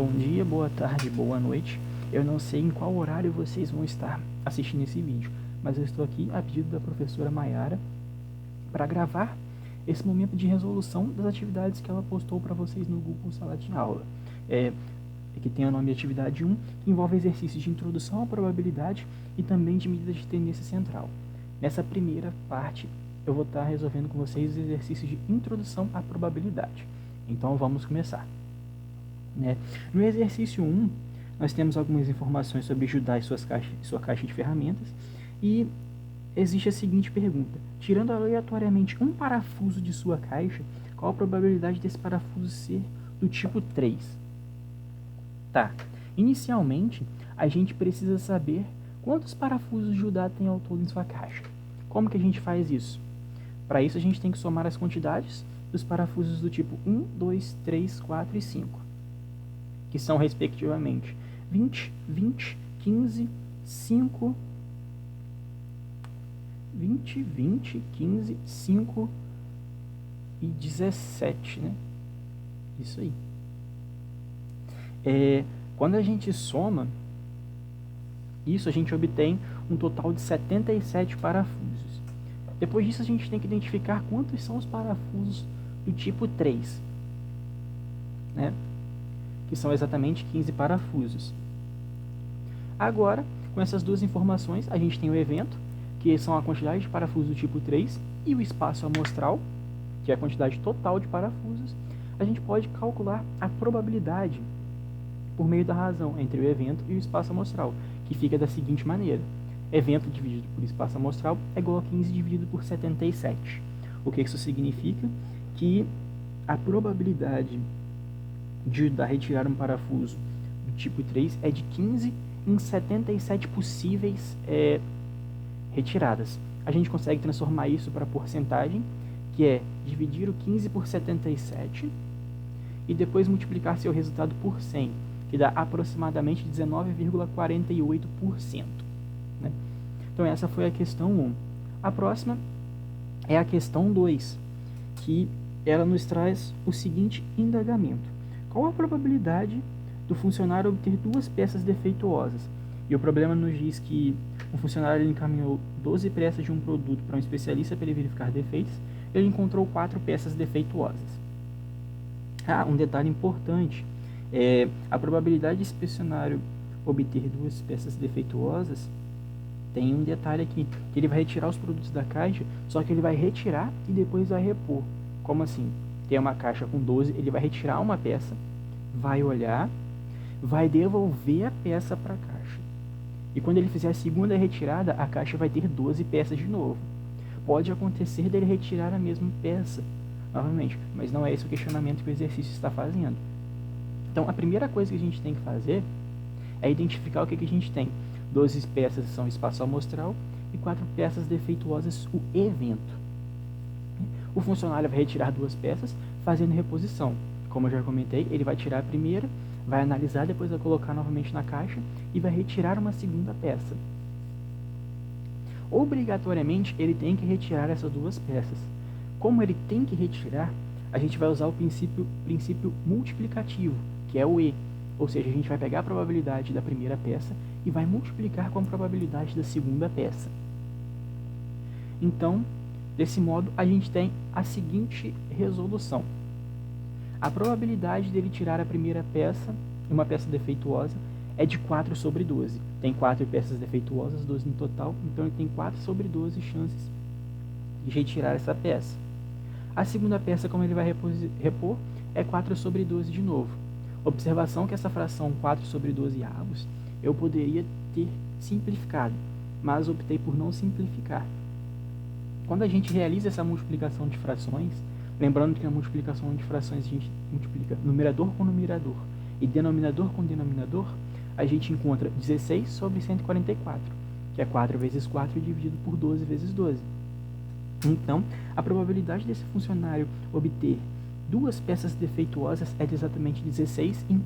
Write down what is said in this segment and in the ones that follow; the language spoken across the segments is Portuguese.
Bom dia, boa tarde, boa noite. Eu não sei em qual horário vocês vão estar assistindo esse vídeo, mas eu estou aqui a pedido da professora Mayara para gravar esse momento de resolução das atividades que ela postou para vocês no Google Sala de Aula. Que tem o nome de atividade 1, que envolve exercícios de introdução à probabilidade e também de medida de tendência central. Nessa primeira parte, eu vou estar resolvendo com vocês os exercícios de introdução à probabilidade. Então, vamos começar. No exercício 1, nós temos algumas informações sobre Judá e sua caixa de ferramentas, e existe a seguinte pergunta: tirando aleatoriamente um parafuso de sua caixa, qual a probabilidade desse parafuso ser do tipo 3? Inicialmente, a gente precisa saber quantos parafusos Judá tem ao todo em sua caixa. Como que a gente faz isso? Para isso, a gente tem que somar as quantidades dos parafusos do tipo 1, 2, 3, 4 e 5. Que são, respectivamente, 20, 20, 15, 5, 20, 20, 15, 5 e 17, né? Isso aí. Quando a gente soma isso, a gente obtém um total de 77 parafusos. Depois disso, a gente tem que identificar quantos são os parafusos do tipo 3, né? Que são exatamente 15 parafusos. Agora, com essas duas informações, a gente tem o evento, que são a quantidade de parafusos do tipo 3, e o espaço amostral, que é a quantidade total de parafusos. A gente pode calcular a probabilidade por meio da razão entre o evento e o espaço amostral, que fica da seguinte maneira: evento dividido por espaço amostral é igual a 15 dividido por 77. O que isso significa? Que a probabilidade de retirar um parafuso do tipo 3 é de 15 em 77 possíveis retiradas. A gente consegue transformar isso para porcentagem, que é dividir o 15 por 77 e depois multiplicar seu resultado por 100, que dá aproximadamente 19,48%. Né? Então essa foi a questão 1. A próxima é a questão 2, que ela nos traz o seguinte indagamento: qual a probabilidade do funcionário obter 2 peças defeituosas? E o problema nos diz que um funcionário encaminhou 12 peças de um produto para um especialista para ele verificar defeitos. Ele encontrou 4 peças defeituosas. Um detalhe importante: a probabilidade de esse funcionário obter 2 peças defeituosas tem um detalhe aqui, que ele vai retirar os produtos da caixa, só que ele vai retirar e depois vai repor. Como assim? Tem uma caixa com 12, ele vai retirar uma peça, vai olhar, vai devolver a peça para a caixa. E quando ele fizer a segunda retirada, a caixa vai ter 12 peças de novo. Pode acontecer dele retirar a mesma peça novamente, mas não é esse o questionamento que o exercício está fazendo. Então, a primeira coisa que a gente tem que fazer é identificar o que a gente tem. 12 peças são espaço amostral e 4 peças defeituosas, o evento. O funcionário vai retirar 2 peças fazendo reposição. Como eu já comentei, ele vai tirar a primeira, vai analisar, depois vai colocar novamente na caixa e vai retirar uma segunda peça. Obrigatoriamente, ele tem que retirar essas 2 peças. Como ele tem que retirar, a gente vai usar o princípio multiplicativo, que é o E. Ou seja, a gente vai pegar a probabilidade da primeira peça e vai multiplicar com a probabilidade da segunda peça. Então, desse modo, a gente tem a seguinte resolução: a probabilidade dele tirar a primeira peça, uma peça defeituosa, é de 4 sobre 12. Tem 4 peças defeituosas, 12 no total, então ele tem 4 sobre 12 chances de retirar essa peça. A segunda peça, como ele vai repor, é 4 sobre 12 de novo. Observação que essa fração 4 sobre 12 avos, eu poderia ter simplificado, mas optei por não simplificar. Quando a gente realiza essa multiplicação de frações, lembrando que na multiplicação de frações a gente multiplica numerador com numerador e denominador com denominador, a gente encontra 16 sobre 144, que é 4 vezes 4 dividido por 12 vezes 12. Então, a probabilidade desse funcionário obter 2 peças defeituosas é de exatamente 16 em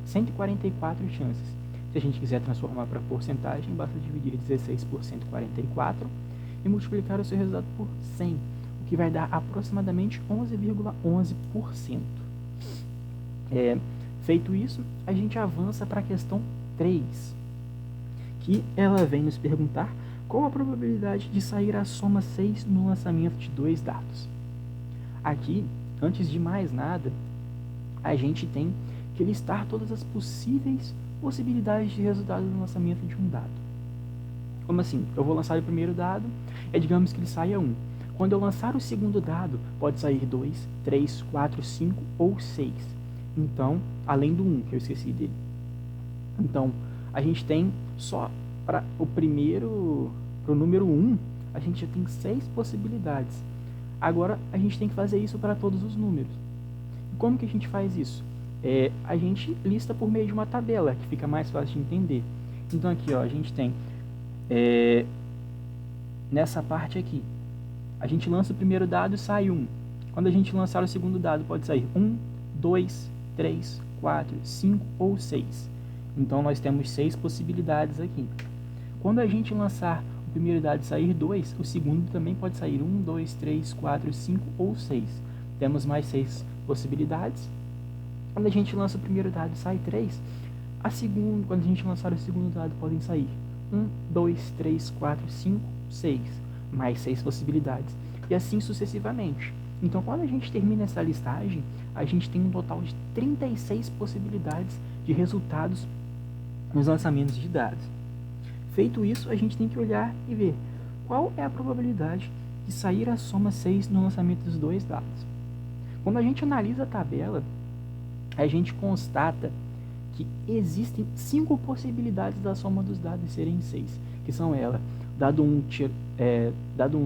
144 chances. Se a gente quiser transformar para porcentagem, basta dividir 16 por 144 e multiplicar o seu resultado por 100, o que vai dar aproximadamente 11,11%. Feito isso, a gente avança para a questão 3, que ela vem nos perguntar qual a probabilidade de sair a soma 6 no lançamento de 2 dados. Aqui, antes de mais nada, a gente tem que listar todas as possíveis possibilidades de resultado no lançamento de um dado. Como assim? Eu vou lançar o primeiro dado, digamos que ele saia 1. Quando eu lançar o segundo dado, pode sair 2, 3, 4, 5 ou 6. Então, além do 1, que eu esqueci dele. Então, a gente tem só para o número 1, a gente já tem 6 possibilidades. Agora, a gente tem que fazer isso para todos os números. E como que a gente faz isso? A gente lista por meio de uma tabela, que fica mais fácil de entender. Então, aqui, ó, a gente tem, nessa parte aqui, a gente lança o primeiro dado e sai 1. Quando a gente lançar o segundo dado, pode sair 1, 2, 3, 4, 5 ou 6. Então, nós temos 6 possibilidades aqui. Quando a gente lançar o primeiro dado e sair 2, o segundo também pode sair 1, 2, 3, 4, 5 ou 6. Temos mais 6 possibilidades. Quando a gente lança o primeiro dado e sai 3, quando a gente lançar o segundo dado, podem sair 1, 2, 3, 4, 5, 6. Mais 6 possibilidades. E assim sucessivamente. Então, quando a gente termina essa listagem, a gente tem um total de 36 possibilidades de resultados nos lançamentos de dados. Feito isso, a gente tem que olhar e ver qual é a probabilidade de sair a soma 6 no lançamento dos 2 dados. Quando a gente analisa a tabela, a gente constata que existem 5 possibilidades da soma dos dados serem 6, que são elas: dado 1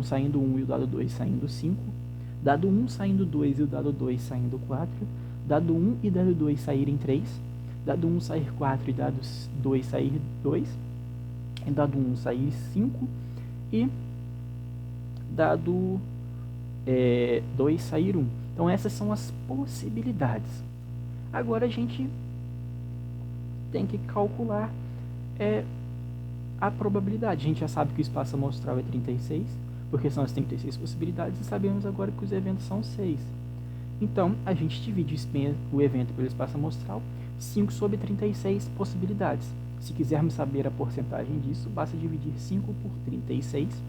saindo 1 e o dado 2 saindo 5, dado 1 saindo 2 e o dado 2 saindo 4, dado 1 e dado 2 saírem 3, dado 1 sair 4 e dado 2 sair 2, dado 1 sair 5 e dado 2 sair 1. Então essas são as possibilidades. Agora a gente tem que calcular a probabilidade. A gente já sabe que o espaço amostral é 36, porque são as 36 possibilidades, e sabemos agora que os eventos são 6. Então, a gente divide o evento pelo espaço amostral, 5 sobre 36 possibilidades. Se quisermos saber a porcentagem disso, basta dividir 5 por 36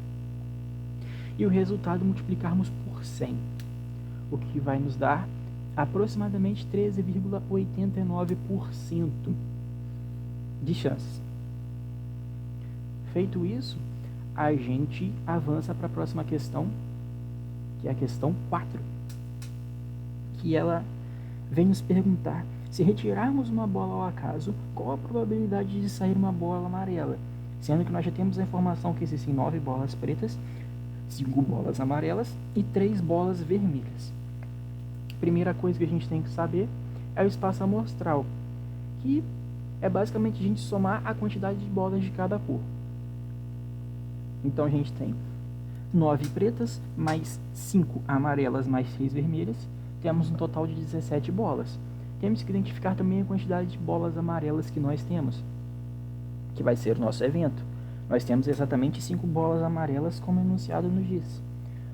e o resultado multiplicarmos por 100, o que vai nos dar aproximadamente 13,89% de chances. Feito isso, a gente avança para a próxima questão, que é a questão 4, que ela vem nos perguntar: se retirarmos uma bola ao acaso, qual a probabilidade de sair uma bola amarela? Sendo que nós já temos a informação que existem 9 bolas pretas, 5 bolas amarelas e 3 bolas vermelhas. Primeira coisa que a gente tem que saber é o espaço amostral, que é basicamente a gente somar a quantidade de bolas de cada cor. Então a gente tem 9 pretas, mais 5 amarelas, mais 6 vermelhas. Temos um total de 17 bolas. Temos que identificar também a quantidade de bolas amarelas que nós temos, que vai ser o nosso evento. Nós temos exatamente 5 bolas amarelas, como enunciado nos diz.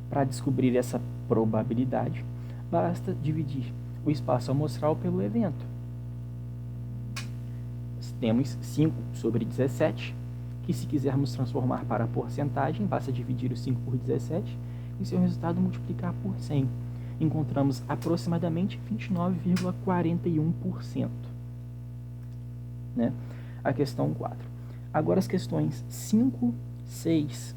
Para descobrir essa probabilidade, basta dividir o espaço amostral pelo evento. Temos 5 sobre 17, que se quisermos transformar para a porcentagem, basta dividir o 5 por 17 e seu resultado multiplicar por 100. Encontramos aproximadamente 29,41%. Né? A questão 4. Agora as questões 5, 6,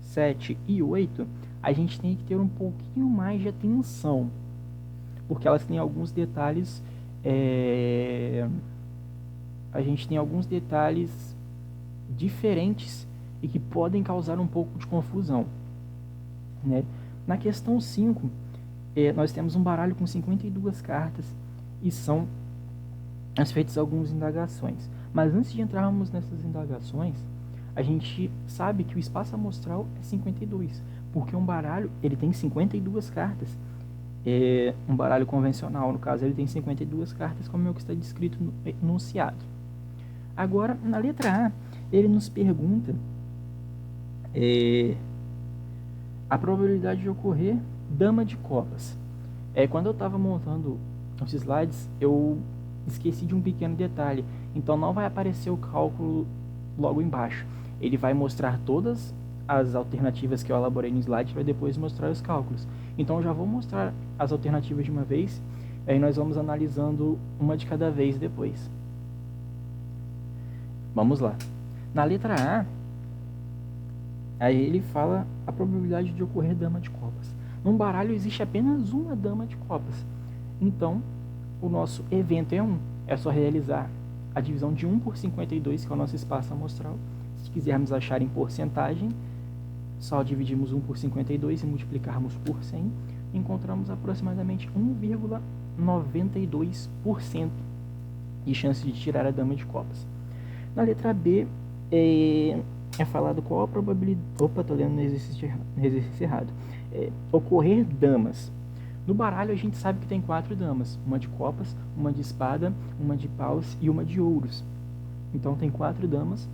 7 e 8, a gente tem que ter um pouquinho mais de atenção, porque elas têm alguns detalhes, a gente tem alguns detalhes diferentes e que podem causar um pouco de confusão. Né? Na questão 5, nós temos um baralho com 52 cartas e são feitas algumas indagações. Mas antes de entrarmos nessas indagações, a gente sabe que o espaço amostral é 52, porque um baralho ele tem 52 cartas. Um baralho convencional, no caso, ele tem 52 cartas, como é o que está descrito no enunciado. Agora, na letra A, ele nos pergunta a probabilidade de ocorrer dama de copas. Quando eu estava montando os slides, eu esqueci de um pequeno detalhe. Então não vai aparecer o cálculo logo embaixo. Ele vai mostrar todas as alternativas que eu elaborei no slide, vai depois mostrar os cálculos. Então eu já vou mostrar as alternativas de uma vez, e aí nós vamos analisando uma de cada vez depois. Vamos lá. Na letra A, aí ele fala a probabilidade de ocorrer dama de copas. Num baralho existe apenas uma dama de copas. Então, o nosso evento é 1. É só realizar a divisão de 1 por 52, que é o nosso espaço amostral. Se quisermos achar em porcentagem, só dividimos 1 por 52 e multiplicarmos por 100. Encontramos aproximadamente 1,92% de chance de tirar a dama de copas. Na letra B, é falado qual a probabilidade... Opa, tô lendo no exercício errado. Ocorrer damas. No baralho a gente sabe que tem 4 damas. Uma de copas, uma de espada, uma de paus e uma de ouros. Então tem 4 damas,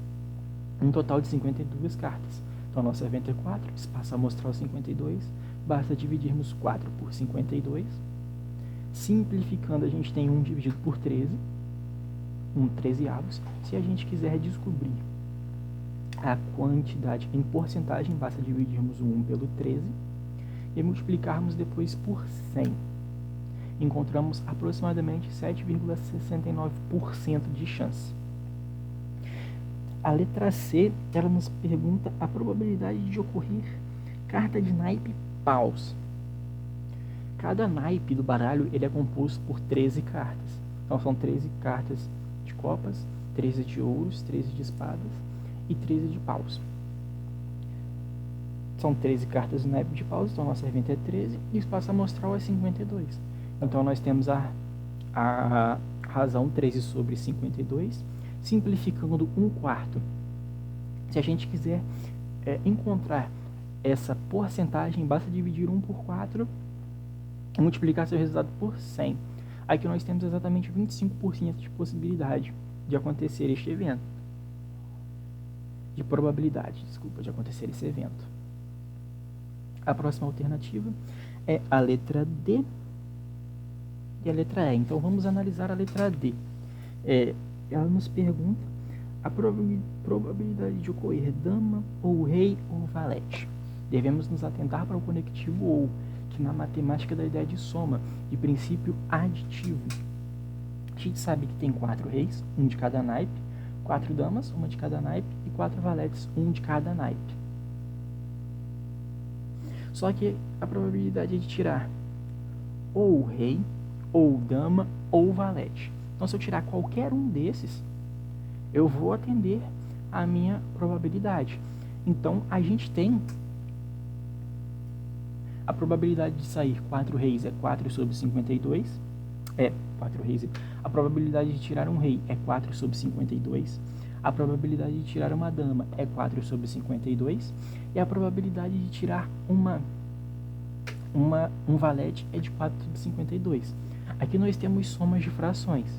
um total de 52 cartas. Então nosso evento é 4, espaço amostral 52. Basta dividirmos 4 por 52. Simplificando, a gente tem 1 dividido por 13. 13avos. Se a gente quiser descobrir a quantidade em porcentagem, basta dividirmos o 1 pelo 13 e multiplicarmos depois por 100. Encontramos aproximadamente 7,69% de chance. A letra C, ela nos pergunta a probabilidade de ocorrer carta de naipe paus. Cada naipe do baralho ele é composto por 13 cartas. Então são 13 cartas de copas, 13 de ouros, 13 de espadas e 13 de paus. São 13 cartas do naipe de paus, então nosso evento é 13 e o espaço amostral é 52. Então nós temos a razão 13 sobre 52, simplificando 1/4. Se a gente quiser encontrar essa porcentagem, basta dividir 1 por 4 e multiplicar seu resultado por 100. Aqui nós temos exatamente 25% de possibilidade de acontecer este evento. De probabilidade, desculpa, de acontecer esse evento. A próxima alternativa é a letra D e a letra E. Então vamos analisar a letra D. Ela nos pergunta a probabilidade de ocorrer dama ou rei ou valete. Devemos nos atentar para o conectivo ou, que na matemática da ideia de soma, de princípio aditivo. A gente sabe que tem 4 reis, um de cada naipe, 4 damas, uma de cada naipe, e 4 valetes, um de cada naipe. Só que a probabilidade é de tirar ou rei, ou dama, ou valete. Então, se eu tirar qualquer um desses, eu vou atender a minha probabilidade. Então, a gente tem a probabilidade de sair 4 reis é 4 sobre 52. 4 reis. A probabilidade de tirar um rei é 4 sobre 52. A probabilidade de tirar uma dama é 4 sobre 52. E a probabilidade de tirar um valete é de 4 sobre 52. Aqui nós temos somas de frações.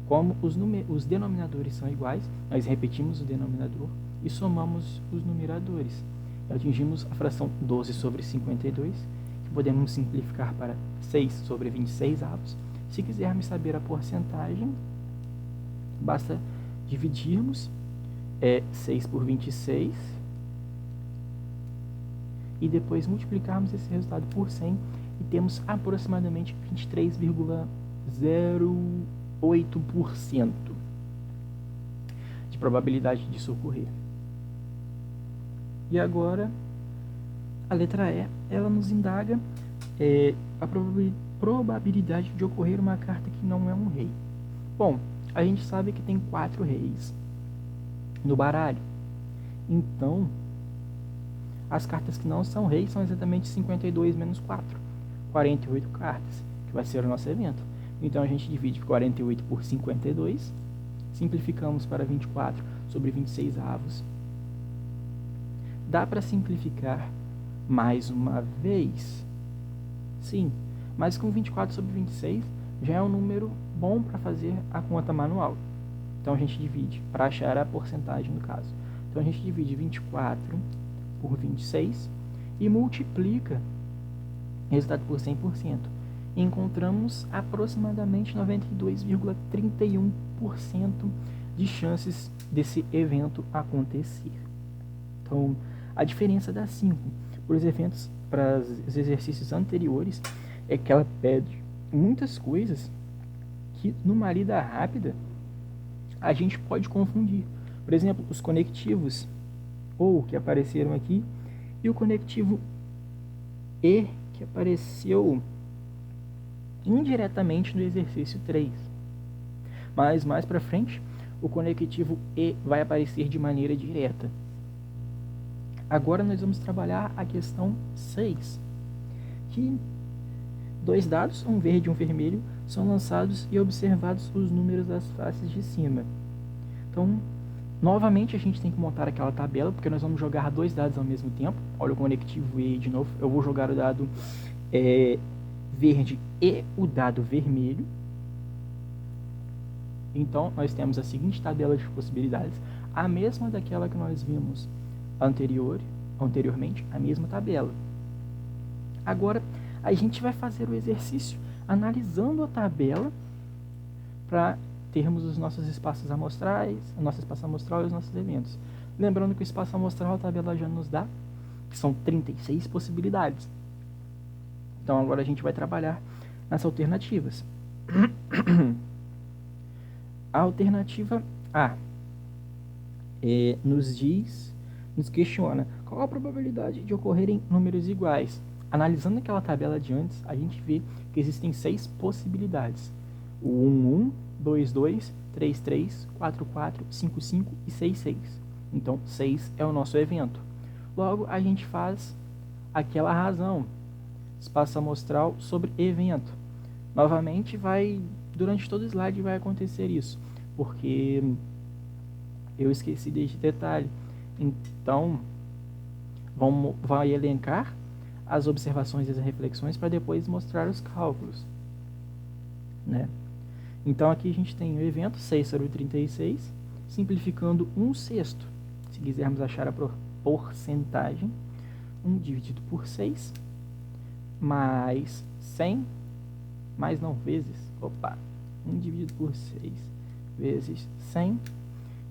Como os denominadores são iguais, nós repetimos o denominador e somamos os numeradores. Atingimos a fração 12 sobre 52, que podemos simplificar para 6 sobre 26 avos. Se quisermos saber a porcentagem, basta dividirmos 6 por 26 e depois multiplicarmos esse resultado por 100 e temos aproximadamente 23,08% de probabilidade disso ocorrer. E agora, a letra E, ela nos indaga a probabilidade de ocorrer uma carta que não é um rei. Bom, a gente sabe que tem 4 reis no baralho. Então, as cartas que não são reis são exatamente 52 menos 4. 48 cartas, que vai ser o nosso evento. Então, a gente divide 48 por 52. Simplificamos para 24 sobre 26 avos. Dá para simplificar mais uma vez? Sim, mas com 24 sobre 26 já é um número bom para fazer a conta manual. Então a gente divide, para achar a porcentagem no caso. Então a gente divide 24 por 26 e multiplica o resultado por 100%. encontramos aproximadamente 92,31% de chances desse evento acontecer. Então, a diferença das 5 para os exercícios anteriores é que ela pede muitas coisas que numa lida rápida a gente pode confundir. Por exemplo, os conectivos OU que apareceram aqui e o conectivo E que apareceu indiretamente no exercício 3. Mas mais para frente, o conectivo E vai aparecer de maneira direta. Agora nós vamos trabalhar a questão 6, que 2 dados, um verde e um vermelho, são lançados e observados os números das faces de cima. Então, novamente a gente tem que montar aquela tabela, porque nós vamos jogar 2 dados ao mesmo tempo. Olha o conectivo E de novo. Eu vou jogar o dado verde e o dado vermelho. Então, nós temos a seguinte tabela de possibilidades, a mesma daquela que nós vimos anteriormente, a mesma tabela. Agora, a gente vai fazer o exercício analisando a tabela para termos os nossos espaços amostrais, a nossa espaço amostral e os nossos eventos. Lembrando que o espaço amostral a tabela já nos dá, que são 36 possibilidades. Então, agora a gente vai trabalhar nas alternativas. A alternativa A nos questiona qual a probabilidade de ocorrerem números iguais. Analisando aquela tabela de antes, a gente vê que existem 6 possibilidades. O 1, 2, 2, 3, 3, 4, 4, 5, 5 e 6, 6. Então, 6 é o nosso evento. Logo, a gente faz aquela razão, espaço amostral sobre evento. Novamente, durante todo o slide vai acontecer isso, porque eu esqueci deste detalhe. Então, vai elencar as observações e as reflexões para depois mostrar os cálculos, né? Então, aqui a gente tem o evento 6 sobre 36, simplificando 1/6. Se quisermos achar a porcentagem, 1 dividido por 6, mais 100, vezes, 1 dividido por 6, vezes 100,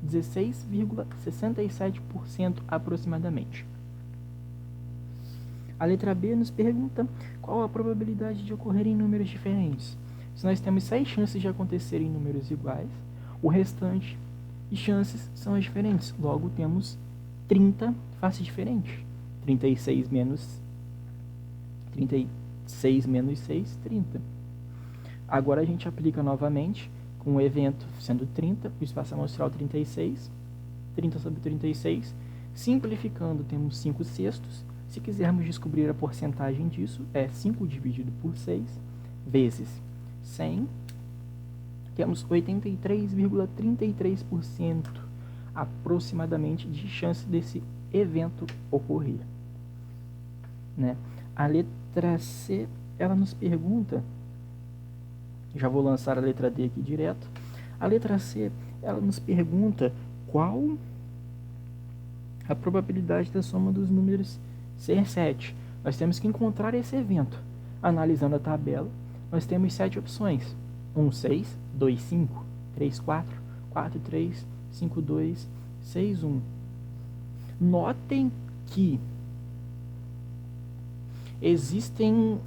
16,67% aproximadamente. A letra B nos pergunta qual a probabilidade de ocorrerem números diferentes. Se nós temos 6 chances de acontecerem números iguais, o restante de chances são as diferentes. Logo, temos 30 faces diferentes. 36 menos 6, 30. Agora a gente aplica novamente com o evento sendo 30, o espaço amostral 36, 30 sobre 36. Simplificando, temos 5/6. Se quisermos descobrir a porcentagem disso, é 5 dividido por 6, vezes 100. Temos 83,33% aproximadamente de chance desse evento ocorrer, né? A letra C, ela nos pergunta, já vou lançar a letra D aqui direto. A letra C, ela nos pergunta qual a probabilidade da soma dos números ser 7. Nós temos que encontrar esse evento. Analisando a tabela, nós temos 7 opções. 1, 6, 2, 5, 3, 4, 4, 3, 5, 2, 6, 1. Notem que tem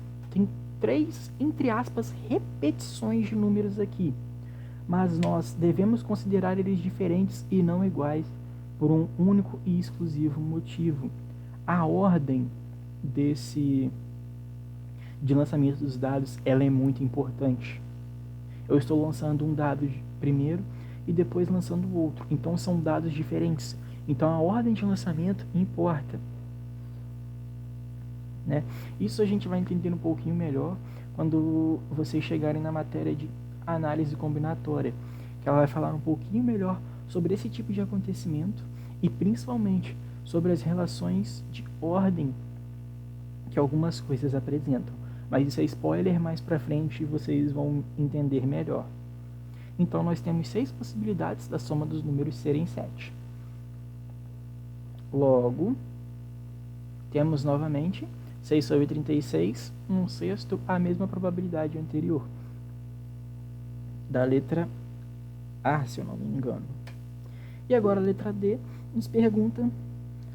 3, entre aspas, repetições de números aqui. Mas nós devemos considerar eles diferentes e não iguais por um único e exclusivo motivo. A ordem de lançamento dos dados, ela é muito importante. Eu estou lançando um dado primeiro e depois lançando o outro. Então são dados diferentes. Então a ordem de lançamento importa, né? Isso a gente vai entender um pouquinho melhor quando vocês chegarem na matéria de análise combinatória, que ela vai falar um pouquinho melhor sobre esse tipo de acontecimento e principalmente sobre as relações de ordem que algumas coisas apresentam. Mas isso é spoiler, mais pra frente vocês vão entender melhor. Então nós temos 6 possibilidades da soma dos números serem 7. Logo, temos novamente 6 sobre 36, 1/6, a mesma probabilidade anterior. Da letra A, se eu não me engano. E agora a letra D nos pergunta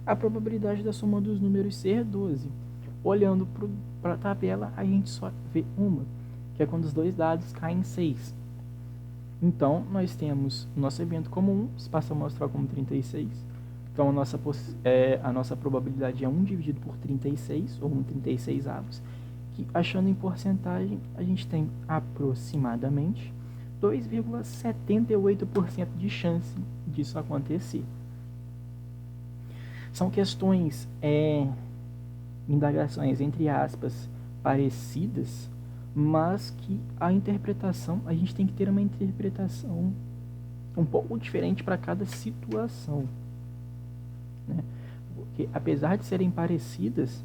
a probabilidade da soma dos números ser 12. Olhando para a tabela, a gente só vê uma, que é quando os dois dados caem em 6. Então, nós temos o nosso evento como 1, espaço amostral como 36. Então, a nossa probabilidade é 1 dividido por 36, ou 1/36, que, achando em porcentagem, a gente tem aproximadamente 2,78% de chance disso acontecer. São questões, indagações, entre aspas, parecidas, mas que a interpretação, a gente tem que ter uma interpretação um pouco diferente para cada situação, né? Porque apesar de serem parecidas,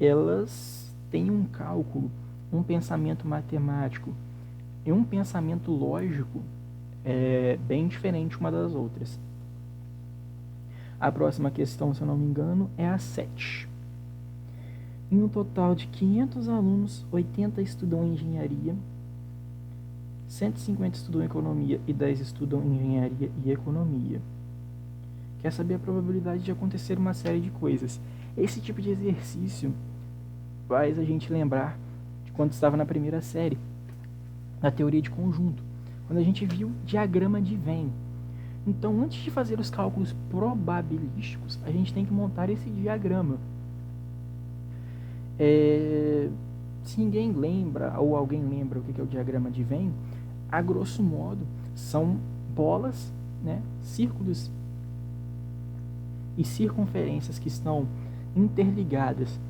elas têm um cálculo, um pensamento matemático e um pensamento lógico bem diferente uma das outras. A próxima questão, se eu não me engano, é a 7. Em um total de 500 alunos, 80 estudam engenharia, 150 estudam economia e 10 estudam engenharia e economia. Quer saber a probabilidade de acontecer uma série de coisas. Esse tipo de exercício faz a gente lembrar de quando estava na primeira série, na teoria de conjunto, quando a gente viu diagrama de Venn. Então, antes de fazer os cálculos probabilísticos, a gente tem que montar esse diagrama. Se ninguém lembra, ou alguém lembra o que é o diagrama de Venn, a grosso modo, são bolas, né, círculos e circunferências que estão interligadas,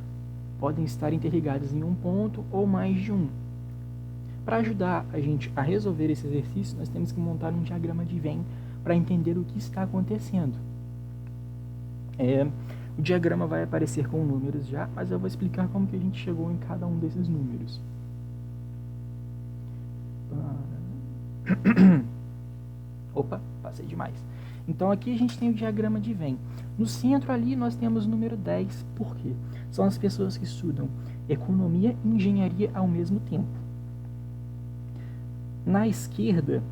podem estar interligadas em um ponto ou mais de um. Para ajudar a gente a resolver esse exercício, nós temos que montar um diagrama de Venn para entender o que está acontecendo. O diagrama vai aparecer com números já, mas eu vou explicar como que a gente chegou em cada um desses números. Opa, passei demais. Então aqui a gente tem o diagrama de Venn. No centro ali nós temos o número 10, por quê? São as pessoas que estudam economia e engenharia ao mesmo tempo. Na esquerda,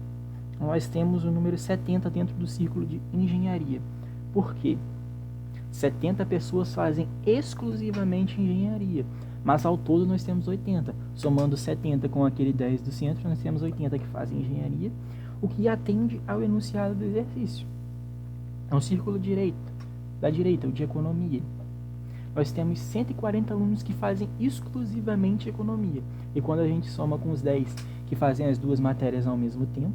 nós temos o número 70 dentro do círculo de engenharia. Por quê? 70 pessoas fazem exclusivamente engenharia, mas ao todo nós temos 80. Somando 70 com aquele 10 do centro, nós temos 80 que fazem engenharia, o que atende ao enunciado do exercício. É um círculo da direita, o de economia. Nós temos 140 alunos que fazem exclusivamente economia, e quando a gente soma com os 10 que fazem as duas matérias ao mesmo tempo,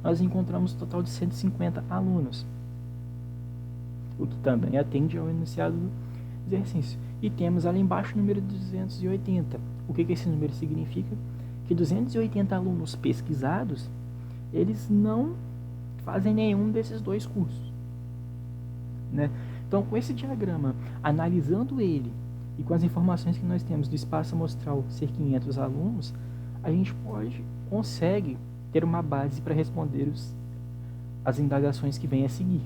nós encontramos um total de 150 alunos, o que também atende ao enunciado do exercício. E temos ali embaixo o número 280. O que esse número significa? Que 280 alunos pesquisados, eles não fazem nenhum desses dois cursos, né? Então, com esse diagrama, analisando ele e com as informações que nós temos do espaço amostral ser 500 alunos, a gente consegue ter uma base para responder as indagações que vêm a seguir.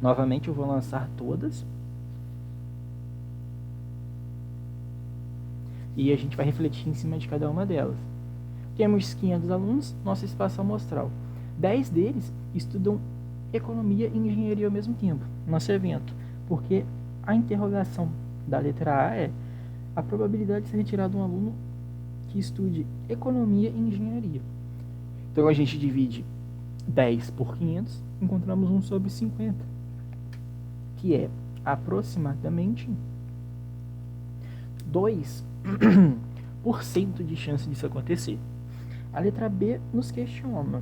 Novamente eu vou lançar todas e a gente vai refletir em cima de cada uma delas. Temos 500 alunos, nosso espaço amostral. 10 deles estudam economia e engenharia ao mesmo tempo, nosso evento, porque a interrogação da letra A é a probabilidade de ser retirado um aluno que estude economia e engenharia. Então a gente divide 10 por 500, encontramos 1 sobre 50, que é aproximadamente 2% de chance disso acontecer. A letra B nos questiona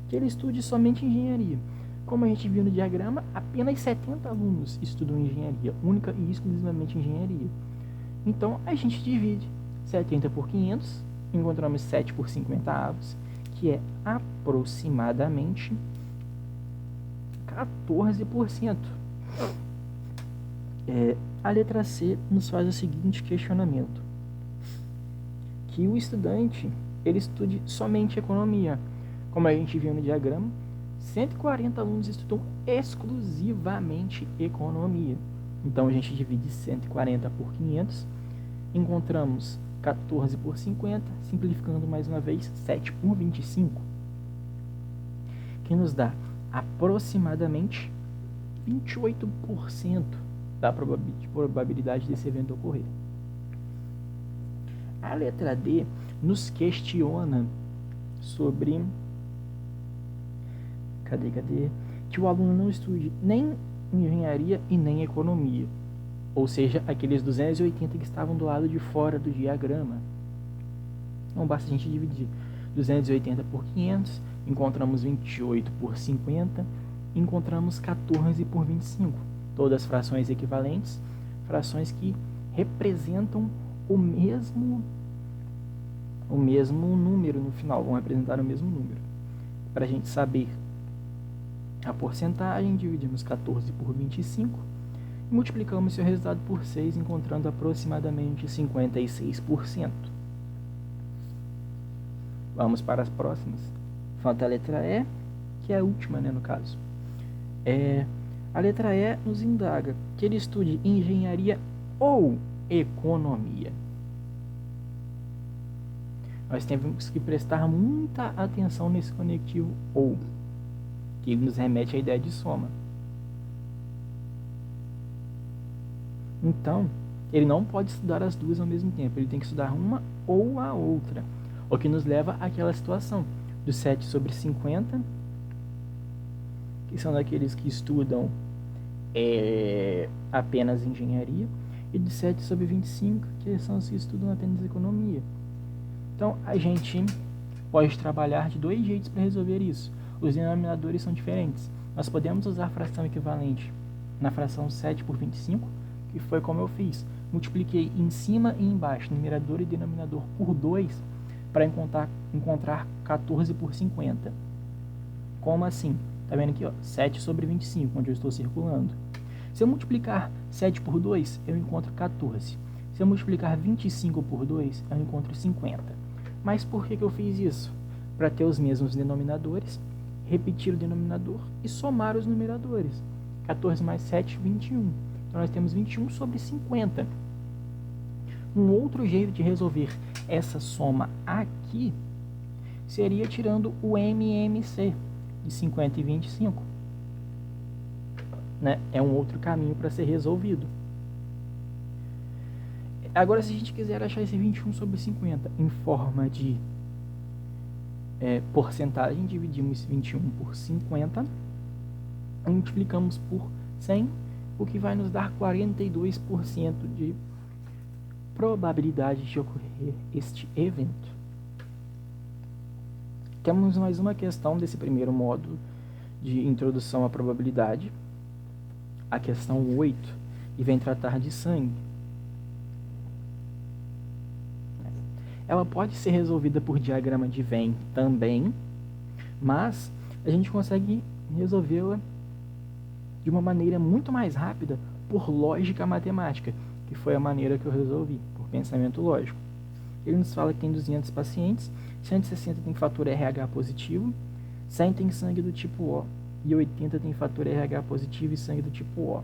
que ele estude somente engenharia. Como a gente viu no diagrama, apenas 70 alunos estudam engenharia, única e exclusivamente engenharia. Então, a gente divide 70 por 500, encontramos 7 por 50 avos, que é aproximadamente 14%. A letra C nos faz o seguinte questionamento: que o estudante ele estude somente economia. Como a gente viu no diagrama, 140 alunos estudam exclusivamente economia. Então a gente divide 140 por 500, encontramos 14 por 50, simplificando mais uma vez, 7 por 25, que nos dá aproximadamente 28% da probabilidade desse evento ocorrer. A letra D nos questiona sobre que o aluno não estude nem engenharia e nem economia, ou seja, aqueles 280 que estavam do lado de fora do diagrama. Então basta a gente dividir 280 por 500, encontramos 28 por 50, encontramos 14 por 25. Todas frações equivalentes, frações que representam o mesmo número no final, vão representar o mesmo número. Para a gente saber a porcentagem, dividimos 14 por 25 e multiplicamos seu resultado por 6, encontrando aproximadamente 56%. Vamos para as próximas. Falta a letra E, que é a última, no caso. A letra E nos indaga que ele estude engenharia ou economia. Nós temos que prestar muita atenção nesse conectivo ou, que nos remete à ideia de soma. Então, ele não pode estudar as duas ao mesmo tempo, ele tem que estudar uma ou a outra, o que nos leva àquela situação do 7 sobre 50, que são daqueles que estudam apenas engenharia, e do 7 sobre 25, que são os que estudam apenas economia. Então, a gente pode trabalhar de dois jeitos para resolver isso. Os denominadores são diferentes. Nós podemos usar a fração equivalente na fração 7 por 25, que foi como eu fiz. Multipliquei em cima e embaixo, numerador e denominador, por 2, para encontrar 14 por 50. Como assim? Está vendo aqui, 7 sobre 25, onde eu estou circulando. Se eu multiplicar 7 por 2, eu encontro 14. Se eu multiplicar 25 por 2, eu encontro 50. Mas por que eu fiz isso? Para ter os mesmos denominadores, repetir o denominador e somar os numeradores. 14 mais 7, 21. Então nós temos 21 sobre 50. Um outro jeito de resolver essa soma aqui seria tirando o MMC de 50 e 25. É um outro caminho para ser resolvido. Agora, se a gente quiser achar esse 21 sobre 50 em forma de porcentagem, dividimos 21 por 50 e multiplicamos por 100, o que vai nos dar 42% de probabilidade de ocorrer este evento. Temos mais uma questão desse primeiro módulo de introdução à probabilidade, a questão 8, e vem tratar de sangue. Ela pode ser resolvida por diagrama de Venn também, mas a gente consegue resolvê-la de uma maneira muito mais rápida por lógica matemática, que foi a maneira que eu resolvi, por pensamento lógico. Ele nos fala que tem 200 pacientes, 160 tem fator RH positivo, 100 tem sangue do tipo O e 80 tem fator RH positivo e sangue do tipo O.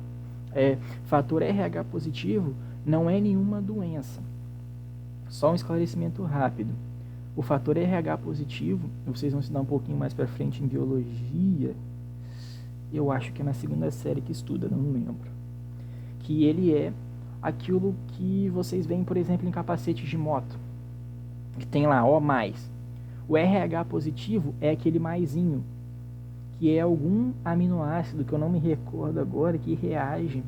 Fator RH positivo não é nenhuma doença. Só um esclarecimento rápido. O fator RH positivo, vocês vão estudar um pouquinho mais para frente em biologia, eu acho que é na segunda série que estuda, não lembro. Que ele é aquilo que vocês veem, por exemplo, em capacetes de moto, que tem lá O+. O RH positivo é aquele maisinho, que é algum aminoácido que eu não me recordo agora, que reage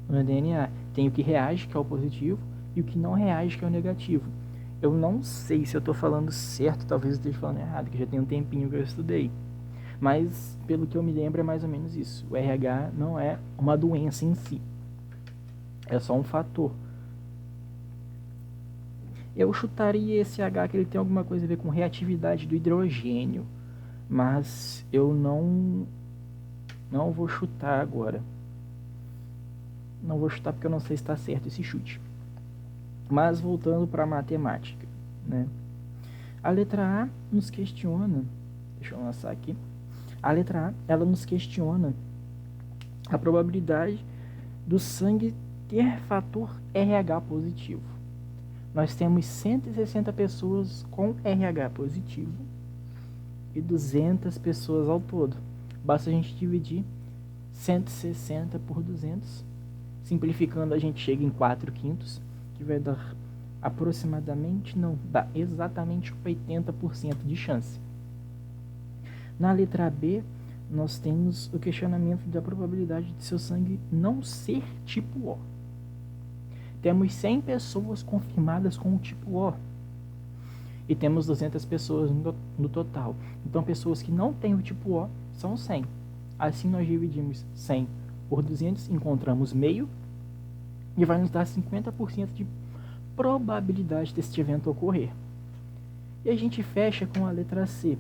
no DNA. Tem o que reage, que é o positivo, e o que não reage, que é o negativo. Eu não sei se eu estou falando certo, talvez eu esteja falando errado, que já tem um tempinho que eu estudei. Mas, pelo que eu me lembro, é mais ou menos isso. O RH não é uma doença em si. É só um fator. Eu chutaria esse H que ele tem alguma coisa a ver com reatividade do hidrogênio. Mas eu não vou chutar agora. Não vou chutar porque eu não sei se está certo esse chute. Mas voltando para a matemática, A letra A nos questiona, deixa eu lançar aqui, A letra A, ela nos questiona a probabilidade do sangue ter fator RH positivo. Nós temos 160 pessoas com RH positivo e 200 pessoas ao todo. Basta a gente dividir 160 por 200. Simplificando, a gente chega em 4/5, que vai dar aproximadamente, não, dá exatamente 80% de chance. Na letra B, nós temos o questionamento da probabilidade de seu sangue não ser tipo O. Temos 100 pessoas confirmadas com o tipo O e temos 200 pessoas no total. Então, pessoas que não têm o tipo O são 100. Assim, nós dividimos 100 por 200, encontramos meio e vai nos dar 50% de probabilidade deste evento ocorrer. E a gente fecha com a letra C,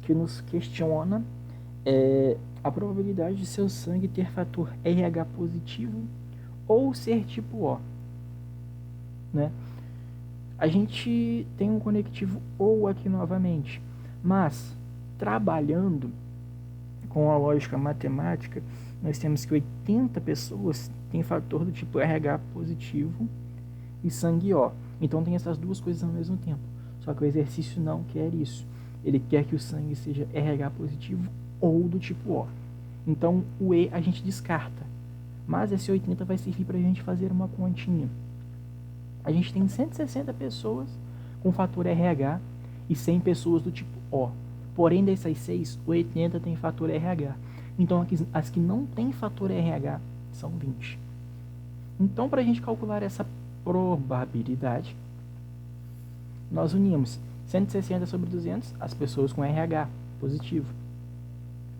que nos questiona a probabilidade de seu sangue ter fator RH positivo ou ser tipo O. Né? A gente tem um conectivo ou aqui novamente, mas trabalhando com a lógica matemática, nós temos que 80 pessoas têm fator do tipo RH positivo e sangue O. Então tem essas duas coisas ao mesmo tempo. Só que o exercício não quer isso. Ele quer que o sangue seja RH positivo ou do tipo O. Então o E a gente descarta. Mas esse 80 vai servir para a gente fazer uma continha. A gente tem 160 pessoas com fator RH e 100 pessoas do tipo O. Porém, dessas 6, 80 tem fator RH. Então, as que não têm fator RH são 20. Então, para a gente calcular essa probabilidade, nós unimos 160 sobre 200, as pessoas com RH positivo.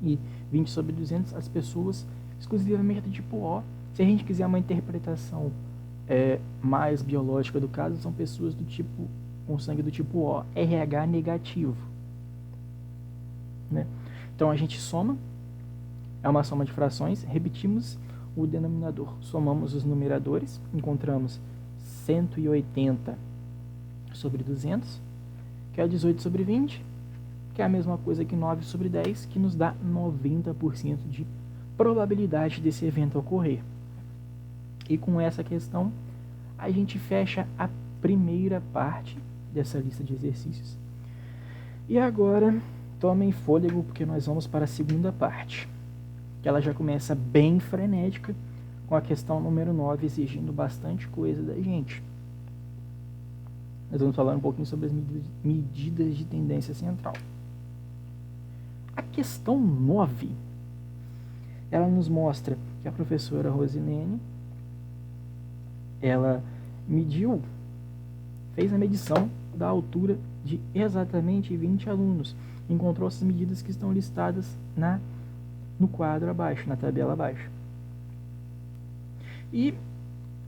E 20 sobre 200, as pessoas exclusivamente do tipo O. Se a gente quiser uma interpretação mais biológica do caso, são pessoas do tipo com sangue do tipo O, RH negativo. Né? Então a gente soma, é uma soma de frações, repetimos o denominador, somamos os numeradores, encontramos 180 sobre 200, que é 18 sobre 20, que é a mesma coisa que 9 sobre 10, que nos dá 90% de probabilidade desse evento ocorrer. E com essa questão, a gente fecha a primeira parte dessa lista de exercícios. E agora, tomem fôlego, porque nós vamos para a segunda parte, que ela já começa bem frenética, com a questão número 9 exigindo bastante coisa da gente. Nós vamos falar um pouquinho sobre as medidas de tendência central. A questão 9, ela nos mostra que a professora Rosilene, ela fez a medição da altura de exatamente 20 alunos. Encontrou essas medidas que estão listadas no quadro abaixo, na tabela abaixo. E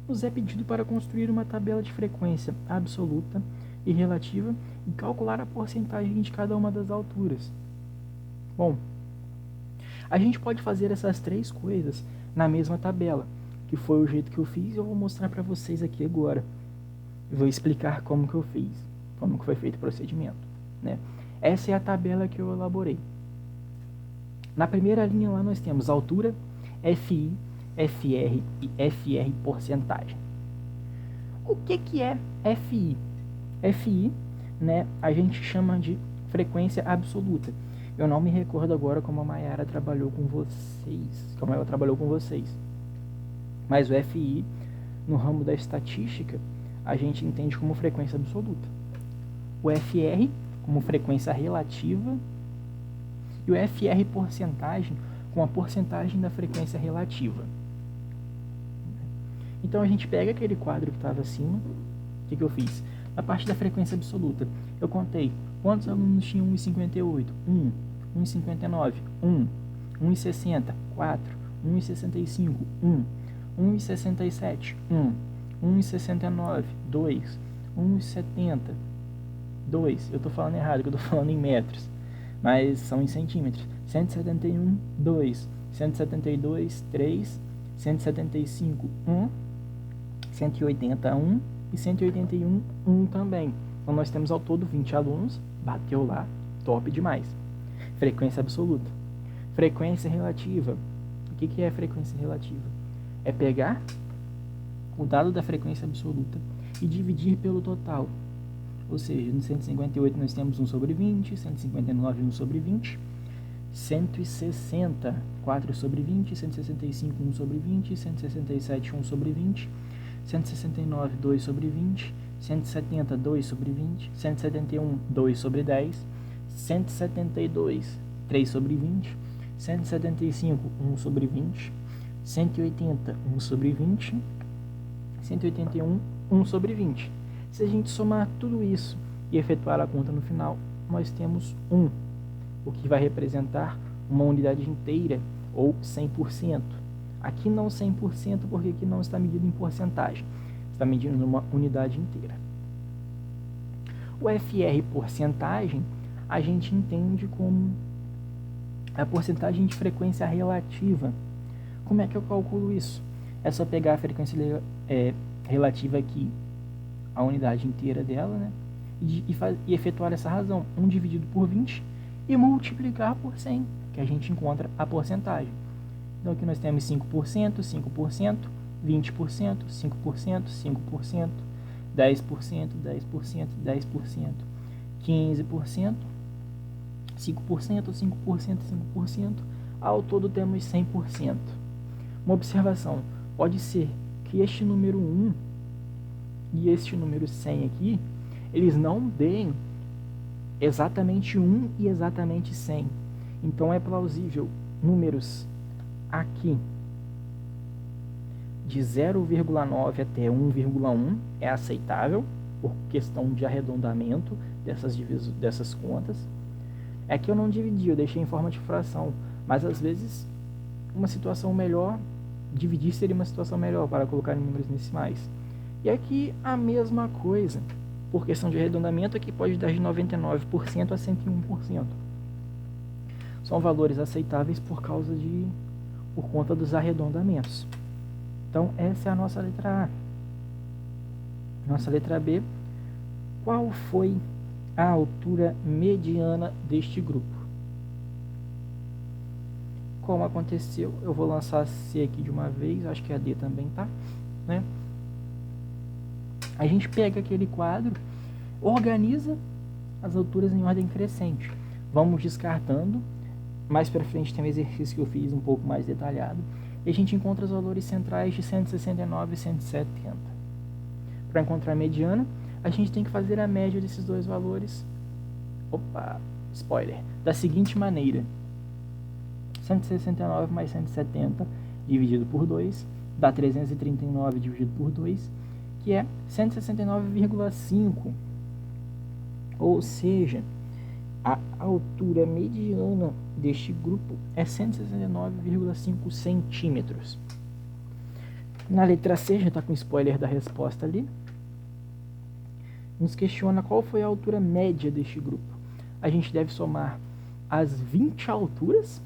nos é pedido para construir uma tabela de frequência absoluta e relativa e calcular a porcentagem de cada uma das alturas. Bom, a gente pode fazer essas três coisas na mesma tabela, que foi o jeito que eu fiz e eu vou mostrar para vocês aqui agora. Eu vou explicar como que eu fiz, como que foi feito o procedimento. Né? Essa é a tabela que eu elaborei. Na primeira linha lá nós temos altura, FI, FR e FR porcentagem. O que é FI? FI, né, a gente chama de frequência absoluta. Eu não me recordo agora como a Mayara trabalhou com vocês, como ela trabalhou com vocês. Mas o FI, no ramo da estatística, a gente entende como frequência absoluta. O FR como frequência relativa e o FR porcentagem com a porcentagem da frequência relativa. Então a gente pega aquele quadro que estava acima. O que eu fiz? Na parte da frequência absoluta, eu contei quantos alunos tinham 1,58, 1,59, 1,60, 4, 1,65, 1,67, 1,69, 2, 1,70, 2. Eu estou falando errado, que eu estou falando em metros, mas são em centímetros. 171, 2, 172, 3, 175, 1, 180, 1 e 181, 1 também. Então nós temos ao todo 20 alunos, bateu lá, top demais. Frequência absoluta. Frequência relativa. O que é frequência relativa? É pegar o dado da frequência absoluta e dividir pelo total. Ou seja, no 158 nós temos 1 sobre 20, 159 1 sobre 20, 160 4 sobre 20, 165 1 sobre 20, 167 1 sobre 20, 169 2 sobre 20, 170 2 sobre 20, 171 2 sobre 10, 172 3 sobre 20, 175 1 sobre 20, 180 1 sobre 20, 181 1 sobre 20. Se a gente somar tudo isso e efetuar a conta no final, nós temos 1, o que vai representar uma unidade inteira, ou 100%. Aqui não 100%, porque aqui não está medido em porcentagem, está medindo numa unidade inteira. O FR porcentagem, a gente entende como a porcentagem de frequência relativa. Como é que eu calculo isso? É só pegar a frequência relativa aqui, a unidade inteira dela, né? E efetuar essa razão, 1 dividido por 20, e multiplicar por 100, que a gente encontra a porcentagem. Então aqui nós temos 5%, 5%, 20%, 5%, 5%, 10%, 10%, 10%, 15%, 5%, 5%, 5%, ao todo temos 100%. Uma observação, pode ser que este número 1 e este número 100 aqui, eles não deem exatamente 1 e exatamente 100. Então é plausível números aqui de 0,9 até 1,1 é aceitável por questão de arredondamento dessas contas. É que eu não dividi, eu deixei em forma de fração, mas às vezes uma situação melhor, dividir seria uma situação melhor para colocar em números decimais. E aqui a mesma coisa, por questão de arredondamento, aqui pode dar de 99% a 101%. São valores aceitáveis por conta dos arredondamentos. Então essa é a nossa letra A. Nossa letra B, qual foi a altura mediana deste grupo? Como aconteceu, eu vou lançar C aqui de uma vez, acho que a D também tá, né? A gente pega aquele quadro, organiza as alturas em ordem crescente. Vamos descartando. Mais para frente tem um exercício que eu fiz um pouco mais detalhado. E a gente encontra os valores centrais de 169 e 170. Para encontrar a mediana, a gente tem que fazer a média desses dois valores. Opa, spoiler. Da seguinte maneira. 169 mais 170 dividido por 2 dá 339 dividido por 2, que é 169,5. Ou seja, a altura mediana deste grupo é 169,5 centímetros. Na letra C, já está com spoiler da resposta ali. Nos questiona qual foi a altura média deste grupo. A gente deve somar as 20 alturas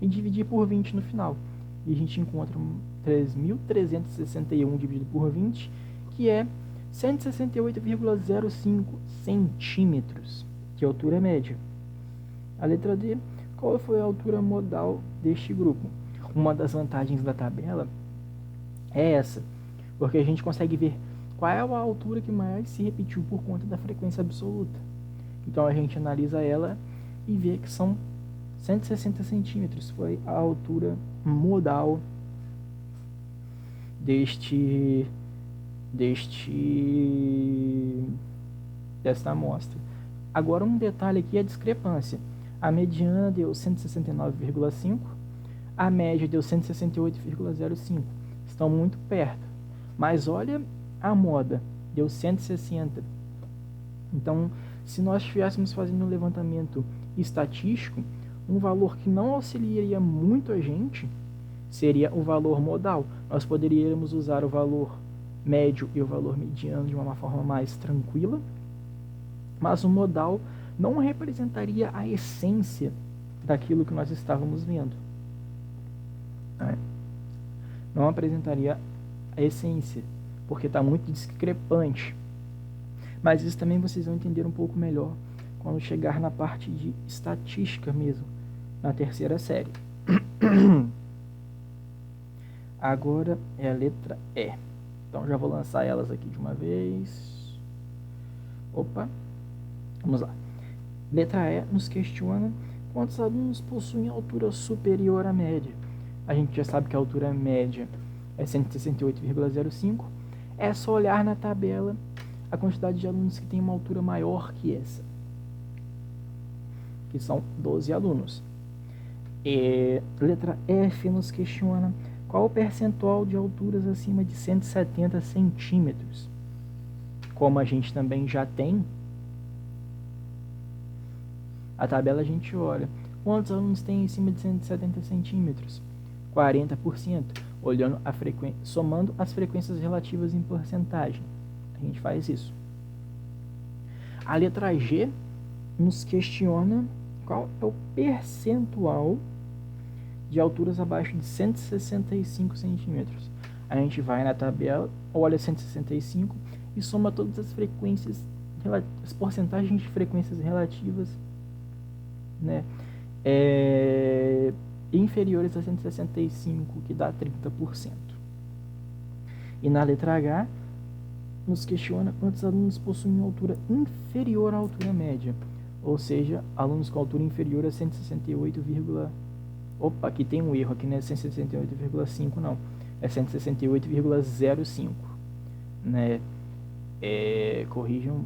e dividir por 20 no final. E a gente encontra 3.361 dividido por 20, que é 168,05 centímetros, que é a altura média. A letra D, qual foi a altura modal deste grupo? Uma das vantagens da tabela é essa, porque a gente consegue ver qual é a altura que mais se repetiu por conta da frequência absoluta. Então a gente analisa ela e vê que são 160 centímetros, foi a altura modal desta amostra. Agora um detalhe aqui é a discrepância. A mediana deu 169,5, a média deu 168,05. Estão muito perto. Mas olha a moda, deu 160. Então, se nós estivéssemos fazendo um levantamento estatístico, um valor que não auxiliaria muito a gente seria o valor modal. Nós poderíamos usar o valor médio e o valor mediano de uma forma mais tranquila, mas o modal não representaria a essência daquilo que nós estávamos vendo. Não apresentaria a essência, porque está muito discrepante. Mas isso também vocês vão entender um pouco melhor quando chegar na parte de estatística mesmo, na terceira série. Agora é a letra E. Então já vou lançar elas aqui de uma vez. Opa, vamos lá. Letra E nos questiona quantos alunos possuem altura superior à média. A gente já sabe que a altura média é 168,05. É só olhar na tabela a quantidade de alunos que tem uma altura maior que essa, que são 12 alunos. Letra F nos questiona qual o percentual de alturas acima de 170 centímetros. Como a gente também já tem a tabela, a gente olha quantos alunos tem acima de 170 centímetros. 40%, olhando a frequência, somando as frequências relativas em porcentagem. A gente faz isso. A letra G nos questiona qual é o percentual de alturas abaixo de 165 centímetros. A gente vai na tabela, olha 165 e soma todas as frequências, as porcentagens de frequências relativas, né, inferiores a 165, que dá 30%. E na letra H, nos questiona quantos alunos possuem altura inferior à altura média, ou seja, alunos com altura inferior a 168, opa, aqui tem um erro, aqui não é 168,5 não, é 168,05, né? Corrijam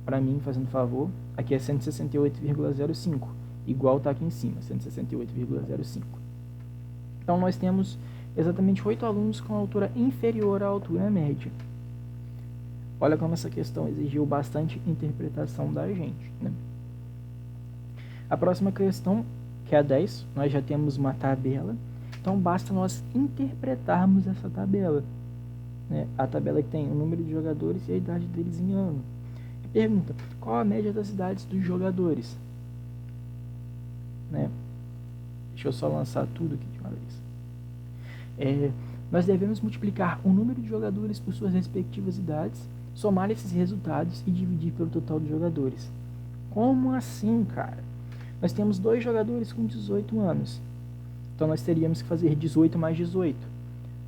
para mim, fazendo favor, aqui é 168,05, igual tá aqui em cima, 168,05. Então nós temos exatamente 8 alunos com altura inferior à altura média. Olha como essa questão exigiu bastante interpretação da gente, né? A próxima questão, que é a 10, nós já temos uma tabela, então basta nós interpretarmos essa tabela, né? A tabela que tem o número de jogadores e a idade deles em ano. E pergunta, qual a média das idades dos jogadores? Né? Deixa eu só lançar tudo aqui de uma vez. Nós devemos multiplicar o número de jogadores por suas respectivas idades, somar esses resultados e dividir pelo total de jogadores. Como assim, cara? Nós temos 2 jogadores com 18 anos. Então nós teríamos que fazer 18 mais 18.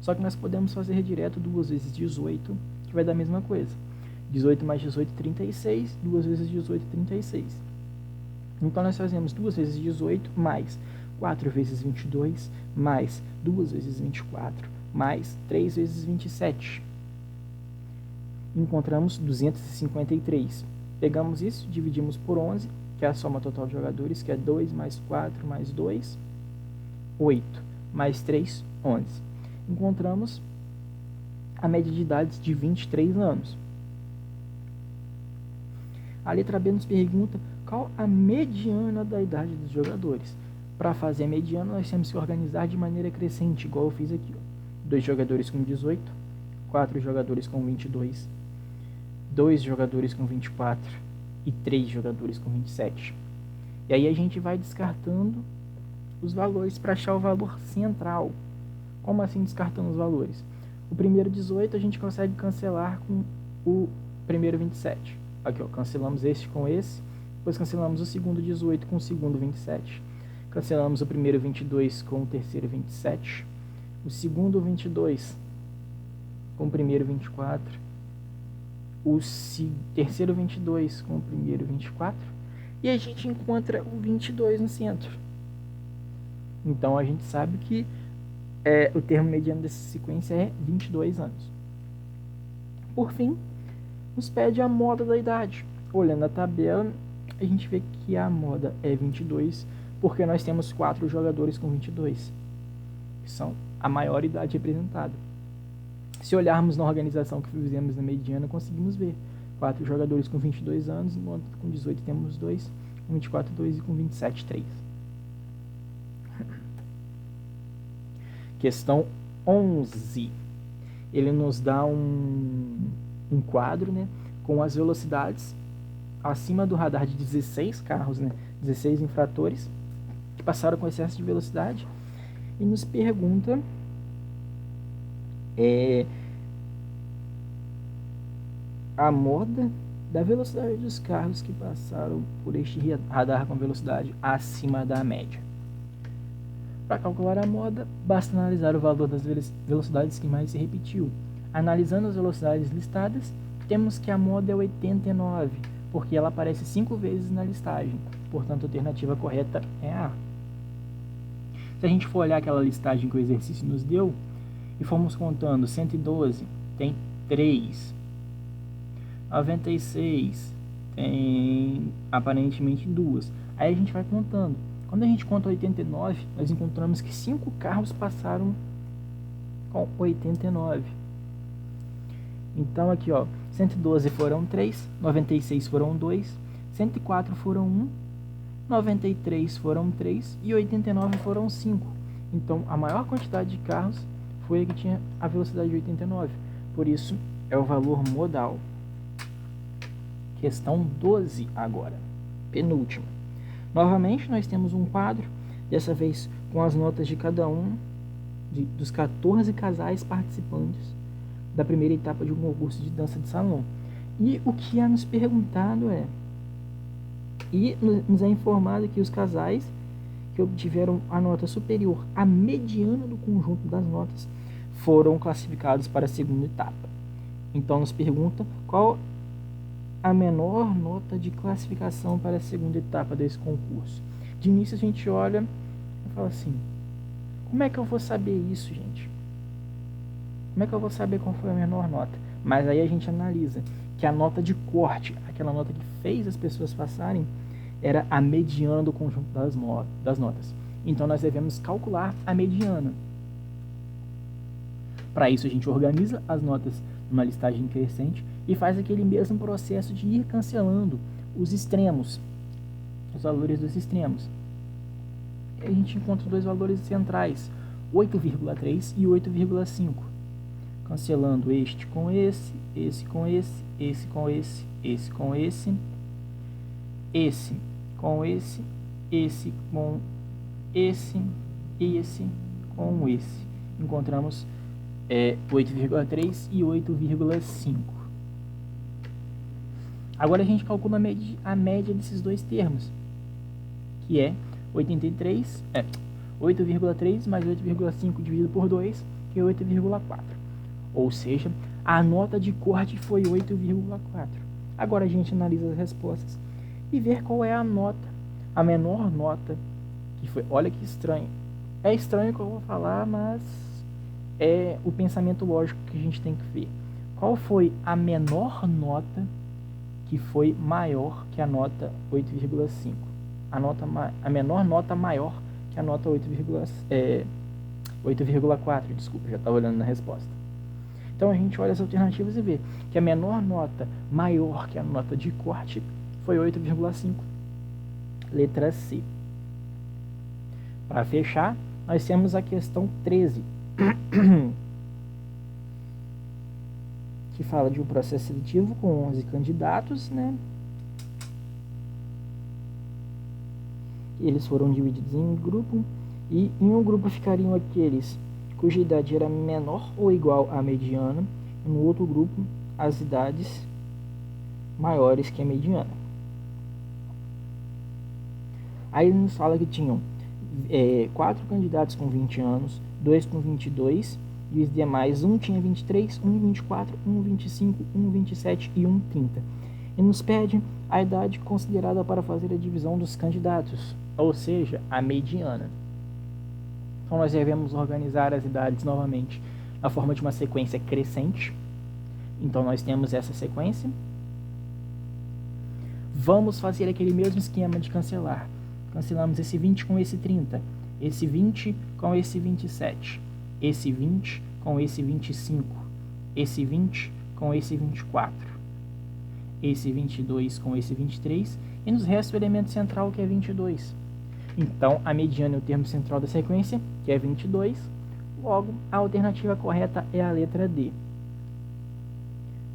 Só que nós podemos fazer direto 2 vezes 18, que vai dar a mesma coisa. 18 mais 18, 36. 2 vezes 18, 36. Então nós fazemos 2 vezes 18 mais 4 vezes 22 mais 2 vezes 24 mais 3 vezes 27. Encontramos 253. Pegamos isso, dividimos por 11, que é a soma total de jogadores, que é 2 mais 4 mais 2, 8, mais 3, 11. Encontramos a média de idades de 23 anos. A letra B nos pergunta qual a mediana da idade dos jogadores. Para fazer a mediana, nós temos que organizar de maneira crescente, igual eu fiz aqui. 2 jogadores com 18, 4 jogadores com 22, 2 jogadores com 24 e 3 jogadores com 27. E aí a gente vai descartando os valores para achar o valor central. Como assim descartando os valores? O primeiro 18 a gente consegue cancelar com o primeiro 27. Aqui, ó, cancelamos este com esse, depois cancelamos o segundo 18 com o segundo 27. Cancelamos o primeiro 22 com o terceiro 27, o segundo 22 com o primeiro 24, o terceiro 22 com o primeiro 24, e a gente encontra o 22 no centro. Então a gente sabe que o termo mediano dessa sequência é 22 anos. Por fim, nos pede a moda da idade. Olhando a tabela, a gente vê que a moda é 22, porque nós temos 4 jogadores com 22, que são a maior idade representada. Se olharmos na organização que fizemos na mediana, conseguimos ver 4 jogadores com 22 anos, enquanto com 18 temos 2, com 24, 2 e com 27, 3. Questão 11. Ele nos dá um quadro, né, com as velocidades acima do radar de 16 carros, né, 16 infratores que passaram com excesso de velocidade, e nos pergunta a moda da velocidade dos carros que passaram por este radar com velocidade acima da média. Para calcular a moda, basta analisar o valor das velocidades que mais se repetiu. Analisando as velocidades listadas, temos que a moda é 89, porque ela aparece 5 vezes na listagem. Portanto, a alternativa correta é a. Se a gente for olhar aquela listagem que o exercício nos deu, e formos contando 112, tem 3. 96, tem aparentemente 2. Aí a gente vai contando. Quando a gente conta 89, nós encontramos que 5 carros passaram com 89. Então aqui, ó, 112 foram 3, 96 foram 2, 104 foram 1, 93 foram 3 e 89 foram 5. Então a maior quantidade de carros foi a que tinha a velocidade de 89. Por isso é o valor modal. Questão 12 agora, penúltima. Novamente nós temos um quadro, dessa vez com as notas de cada um dos 14 casais participantes da primeira etapa de um concurso de dança de salão. E o que é nos perguntado nos é informado que os casais que obtiveram a nota superior à mediana do conjunto das notas foram classificados para a segunda etapa. Então nos pergunta qual a menor nota de classificação para a segunda etapa desse concurso. De início a gente olha e fala assim, como é que eu vou saber isso, gente? Como é que eu vou saber qual foi a menor nota? Mas aí a gente analisa que a nota de corte, aquela nota que fez as pessoas passarem, era a mediana do conjunto das notas. Então nós devemos calcular a mediana. Para isso a gente organiza as notas numa listagem crescente e faz aquele mesmo processo de ir cancelando os extremos, os valores dos extremos. E a gente encontra dois valores centrais, 8,3 e 8,5. Cancelando este com esse com esse, esse com esse, esse com esse, esse com esse, esse com esse e esse com esse. Encontramos 8,3 e 8,5. Agora a gente calcula a média desses dois termos, que é 8,3 mais 8,5 dividido por 2, que é 8,4. Ou seja, a nota de corte foi 8,4. Agora a gente analisa as respostas e ver qual é a nota, a menor nota que foi. Olha que estranho. É estranho o que eu vou falar, mas é o pensamento lógico que a gente tem que ver. Qual foi a menor nota que foi maior que a nota 8,5? A menor nota maior que a nota 8,4, desculpa, já estava olhando na resposta. Então a gente olha as alternativas e vê que a menor nota maior que a nota de corte foi 8,5. Letra C. Para fechar, nós temos a questão 13, que fala de um processo seletivo com 11 candidatos, né? Eles foram divididos em grupo, e em um grupo ficariam aqueles cuja idade era menor ou igual à mediana, e no outro grupo as idades maiores que a mediana. Aí ele nos fala que tinham 4 candidatos com 20 anos, 2 com 22, e os demais, um tinha 23, um 24, um 25, um 27 e um 30. E nos pede a idade considerada para fazer a divisão dos candidatos, ou seja, a mediana. Então nós devemos organizar as idades novamente na forma de uma sequência crescente. Então nós temos essa sequência. Vamos fazer aquele mesmo esquema de cancelar. Cancelamos esse 20 com esse 30, esse 20 com esse 27, esse 20 com esse 25, esse 20 com esse 24, esse 22 com esse 23, e nos resta o elemento central, que é 22. Então, a mediana é o termo central da sequência, que é 22. Logo, a alternativa correta é a letra D.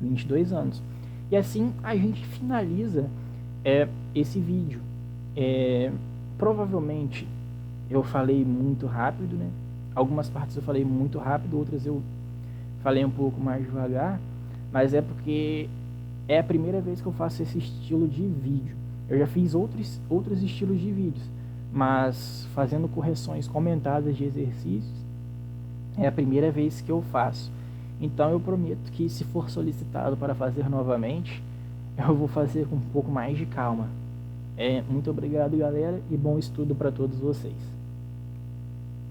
22 anos. E assim, a gente finaliza esse vídeo. Provavelmente, eu falei muito rápido, né? Algumas partes eu falei muito rápido, outras eu falei um pouco mais devagar. Mas é porque é a primeira vez que eu faço esse estilo de vídeo. Eu já fiz outros estilos de vídeos, mas fazendo correções comentadas de exercícios é a primeira vez que eu faço. Então eu prometo que, se for solicitado para fazer novamente, eu vou fazer com um pouco mais de calma. Muito obrigado, galera, e bom estudo para todos vocês.